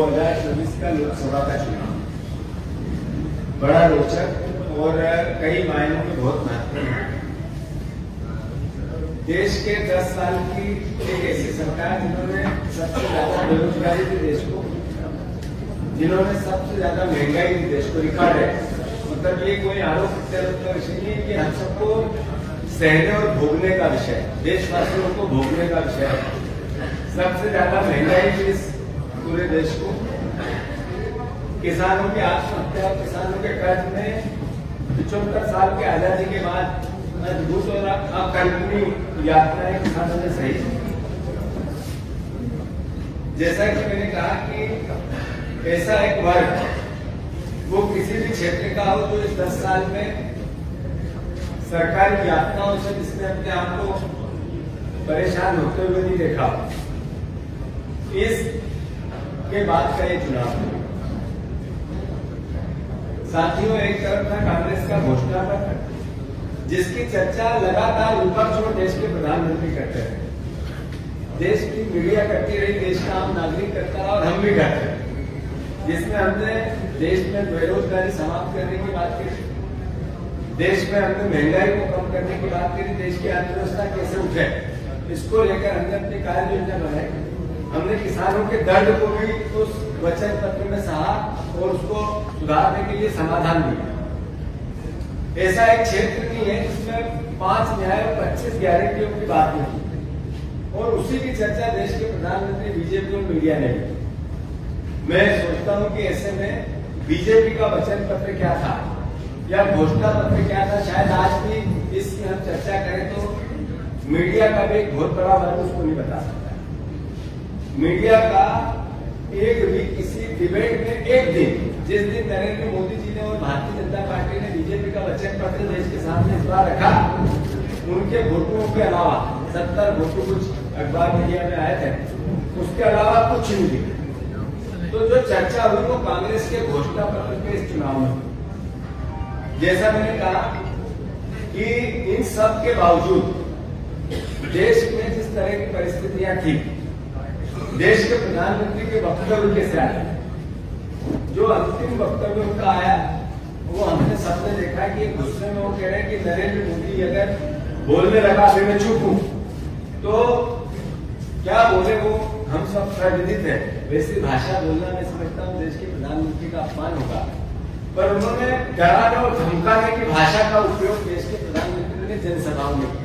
2024 का लोकसभा का चुनाव बड़ा रोचक और कई मायनों में बहुत महत्वपूर्ण है। देश के 10 साल की एक ऐसी सरकार जिन्होंने सबसे ज्यादा बेरोजगारी दी देश को, जिन्होंने सबसे ज्यादा महंगाई दी देश को, रिकॉर्ड है। मतलब ये कोई आरोप प्रत्यारोप का विषय नहीं है कि हम सबको सहने और भोगने का विषय, देशवासियों को भोगने का विषय है। सबसे ज्यादा महंगाई थी इस पूरे देश को, किसानों की आत्महत्या, किसानों के कर्ज में 75 साल की आजादी के बाद अद्भुत और अकल्पनीय यात्राएं किसानों ने सही। जैसा कि मैंने कहा कि ऐसा एक वर्ग वो किसी भी क्षेत्र का हो जो इस 10 साल में सरकारी यात्राओं से जिसने अपने आप को परेशान होते हुए नहीं देखा, इस के बाद का ये चुनाव। साथियों, एक तरफ था कांग्रेस का घोषणा पत्र जिसकी चर्चा लगातार विपक्ष और देश के प्रधानमंत्री करते रहे, देश की मीडिया करती रही, देश का आम नागरिक करता रहा और हम भी करते रहे, जिसमें हमने देश में बेरोजगारी समाप्त करने की बात करी, देश में हमने महंगाई को कम करने की बात करी, देश की अर्थव्यवस्था कैसे उठे इसको लेकर हमने अपनी कार्य योजना बनाई। हमने किसानों के दर्द को भी उस वचन पत्र में सहा और उसको सुधारने के लिए समाधान दिया। ऐसा एक क्षेत्र नहीं है जिसमें 5 न्याय और 25 गारंटियों की बात नहीं, और उसी की चर्चा देश के प्रधानमंत्री, बीजेपी और मीडिया ने की। मैं सोचता हूं कि ऐसे में बीजेपी का वचन पत्र क्या था या घोषणा पत्र क्या था, शायद आज भी इसकी हम चर्चा करें तो मीडिया का भी एक बहुत बड़ा वर्ग उसको नहीं बता सकता। मीडिया का एक भी किसी डिबेट में एक दिन, जिस दिन नरेंद्र मोदी जी ने और भारतीय जनता पार्टी ने बीजेपी का वचन पत्र देश के सामने इस बार रखा, उनके फोटोओं के अलावा 70 फोटो कुछ अखबार मीडिया में आए थे, उसके अलावा कुछ नहीं दिखा। तो जो चर्चा हुई वो कांग्रेस के घोषणा पत्र के इस चुनाव में। जैसा मैंने कहा कि इन सब के बावजूद देश में जिस तरह की परिस्थितियां थी, देश के प्रधानमंत्री के वक्तव्य कैसे आए, जो अंतिम वक्तव्य उनका आया वो हमने सबने देखा कि गुस्से में वो कह रहे हैं कि नरेंद्र मोदी अगर बोलने लगा फिर मैं चुप हूं, तो क्या बोले वो हम सब प्रविदित है। वैसी भाषा बोलना मैं समझता हूं देश के प्रधानमंत्री का अपमान होगा, पर उन्होंने डराने और धमकाने की भाषा का उपयोग देश के प्रधानमंत्री ने जनसभाओं में किया।